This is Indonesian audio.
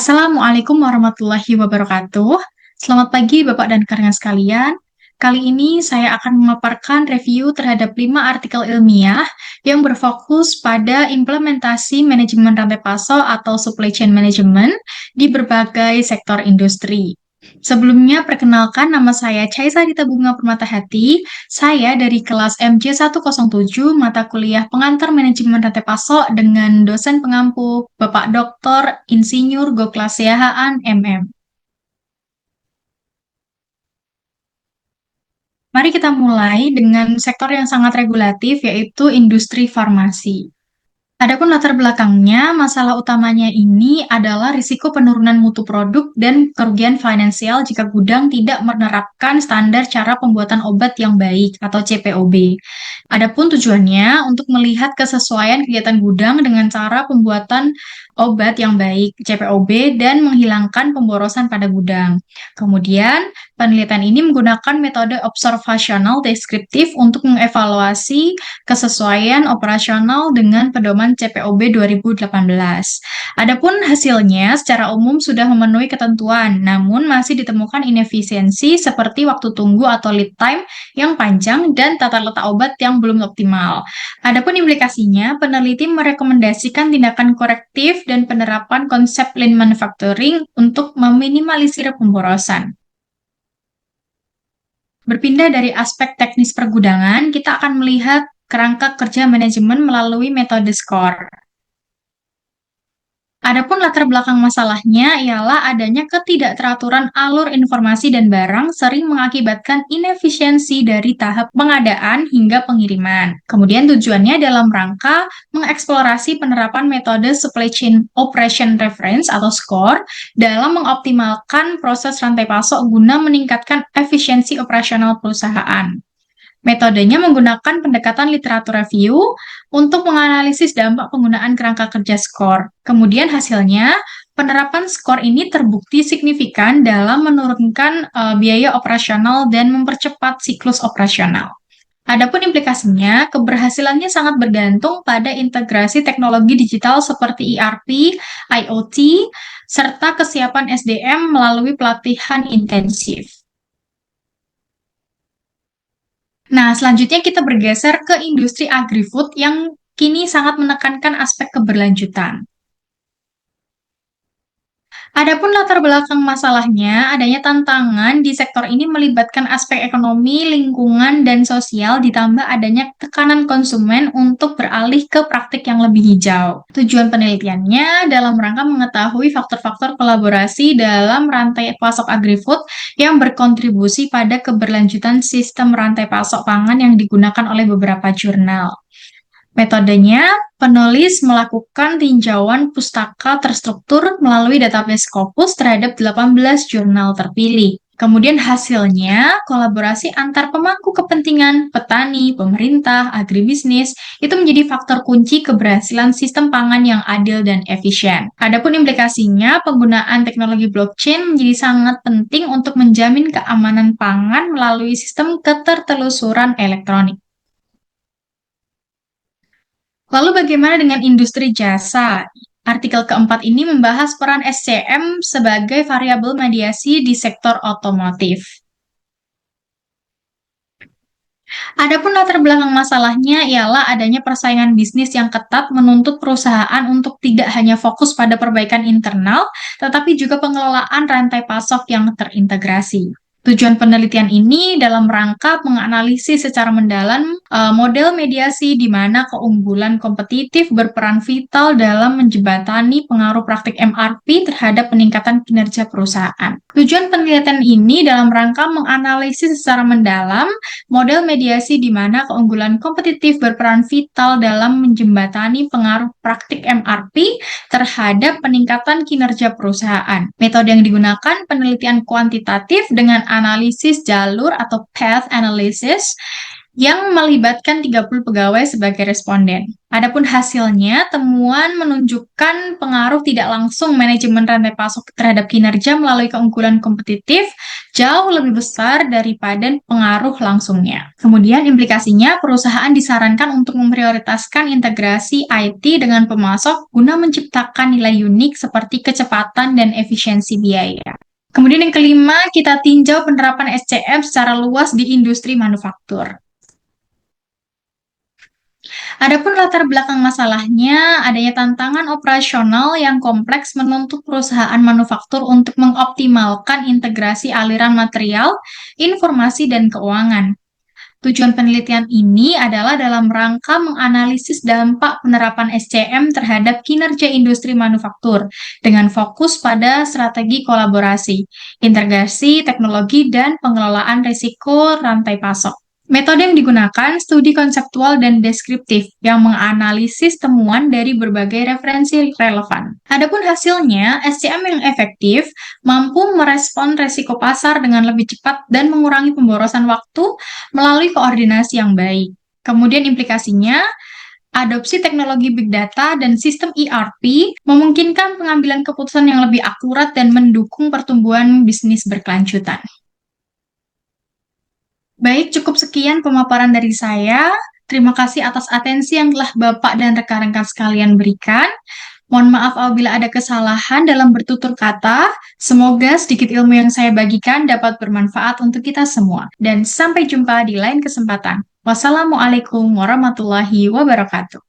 Assalamualaikum warahmatullahi wabarakatuh. Selamat pagi Bapak dan rekan sekalian. Kali ini saya akan memaparkan review terhadap 5 artikel ilmiah yang berfokus pada implementasi manajemen rantai pasok atau supply chain management di berbagai sektor industri. Sebelumnya, perkenalkan nama saya Chaisa Dita Bunga Permatahati. Saya dari kelas MJ107 mata kuliah pengantar manajemen rantai pasok dengan dosen pengampu Bapak Dr. Insinyur Goklasyahaan MM. Mari kita mulai dengan sektor yang sangat regulatif, yaitu industri farmasi. Adapun latar belakangnya, masalah utamanya ini adalah risiko penurunan mutu produk dan kerugian finansial jika gudang tidak menerapkan standar cara pembuatan obat yang baik atau CPOB. Adapun tujuannya untuk melihat kesesuaian kegiatan gudang dengan cara pembuatan obat yang baik CPOB dan menghilangkan pemborosan pada gudang. Kemudian, penelitian ini menggunakan metode observasional deskriptif untuk mengevaluasi kesesuaian operasional dengan pedoman CPOB 2018. Adapun hasilnya secara umum sudah memenuhi ketentuan, namun masih ditemukan inefisiensi seperti waktu tunggu atau lead time yang panjang dan tata letak obat yang belum optimal. Adapun implikasinya, peneliti merekomendasikan tindakan korektif dan penerapan konsep lean manufacturing untuk meminimalisir pemborosan. Berpindah dari aspek teknis pergudangan, kita akan melihat kerangka kerja manajemen melalui metode SCORE. Adapun latar belakang masalahnya ialah adanya ketidakteraturan alur informasi dan barang sering mengakibatkan inefisiensi dari tahap pengadaan hingga pengiriman. Kemudian tujuannya dalam rangka mengeksplorasi penerapan metode Supply Chain Operation Reference atau SCORE dalam mengoptimalkan proses rantai pasok guna meningkatkan efisiensi operasional perusahaan. Metodenya menggunakan pendekatan literatur review untuk menganalisis dampak penggunaan kerangka kerja SCORE. Kemudian hasilnya, penerapan SCORE ini terbukti signifikan dalam menurunkan biaya operasional dan mempercepat siklus operasional. Adapun implikasinya, keberhasilannya sangat bergantung pada integrasi teknologi digital seperti ERP, IoT, serta kesiapan SDM melalui pelatihan intensif. Nah, selanjutnya kita bergeser ke industri agri-food yang kini sangat menekankan aspek keberlanjutan. Adapun latar belakang masalahnya, adanya tantangan di sektor ini melibatkan aspek ekonomi, lingkungan, dan sosial, ditambah adanya tekanan konsumen untuk beralih ke praktik yang lebih hijau. Tujuan penelitiannya dalam rangka mengetahui faktor-faktor kolaborasi dalam rantai pasok agri-food yang berkontribusi pada keberlanjutan sistem rantai pasok pangan yang digunakan oleh beberapa jurnal. Metodenya, penulis melakukan tinjauan pustaka terstruktur melalui database Scopus terhadap 18 jurnal terpilih. Kemudian hasilnya, kolaborasi antar pemangku kepentingan, petani, pemerintah, agribisnis, itu menjadi faktor kunci keberhasilan sistem pangan yang adil dan efisien. Adapun implikasinya, penggunaan teknologi blockchain menjadi sangat penting untuk menjamin keamanan pangan melalui sistem ketertelusuran elektronik. Lalu bagaimana dengan industri jasa? Artikel keempat ini membahas peran SCM sebagai variabel mediasi di sektor otomotif. Adapun latar belakang masalahnya ialah adanya persaingan bisnis yang ketat menuntut perusahaan untuk tidak hanya fokus pada perbaikan internal, tetapi juga pengelolaan rantai pasok yang terintegrasi. Tujuan penelitian ini dalam rangka menganalisis secara mendalam model mediasi di mana keunggulan kompetitif berperan vital dalam menjembatani pengaruh praktik MRP terhadap peningkatan kinerja perusahaan. Tujuan penelitian ini dalam rangka menganalisis secara mendalam model mediasi di mana keunggulan kompetitif berperan vital dalam menjembatani pengaruh praktik MRP terhadap peningkatan kinerja perusahaan. Metode yang digunakan penelitian kuantitatif dengan analisis jalur atau path analysis yang melibatkan 30 pegawai sebagai responden. Adapun hasilnya, temuan menunjukkan pengaruh tidak langsung manajemen rantai pasok terhadap kinerja melalui keunggulan kompetitif jauh lebih besar daripada pengaruh langsungnya. Kemudian implikasinya, perusahaan disarankan untuk memprioritaskan integrasi IT dengan pemasok guna menciptakan nilai unik seperti kecepatan dan efisiensi biaya. Kemudian yang kelima, kita tinjau penerapan SCM secara luas di industri manufaktur. Adapun latar belakang masalahnya, adanya tantangan operasional yang kompleks menuntut perusahaan manufaktur untuk mengoptimalkan integrasi aliran material, informasi, dan keuangan. Tujuan penelitian ini adalah dalam rangka menganalisis dampak penerapan SCM terhadap kinerja industri manufaktur dengan fokus pada strategi kolaborasi, integrasi teknologi, dan pengelolaan risiko rantai pasok. Metode yang digunakan studi konseptual dan deskriptif yang menganalisis temuan dari berbagai referensi relevan. Adapun hasilnya, SCM yang efektif mampu merespon resiko pasar dengan lebih cepat dan mengurangi pemborosan waktu melalui koordinasi yang baik. Kemudian implikasinya, adopsi teknologi big data dan sistem ERP memungkinkan pengambilan keputusan yang lebih akurat dan mendukung pertumbuhan bisnis berkelanjutan. Baik, cukup sekian pemaparan dari saya. Terima kasih atas atensi yang telah Bapak dan rekan-rekan sekalian berikan. Mohon maaf apabila ada kesalahan dalam bertutur kata. Semoga sedikit ilmu yang saya bagikan dapat bermanfaat untuk kita semua. Dan sampai jumpa di lain kesempatan. Wassalamualaikum warahmatullahi wabarakatuh.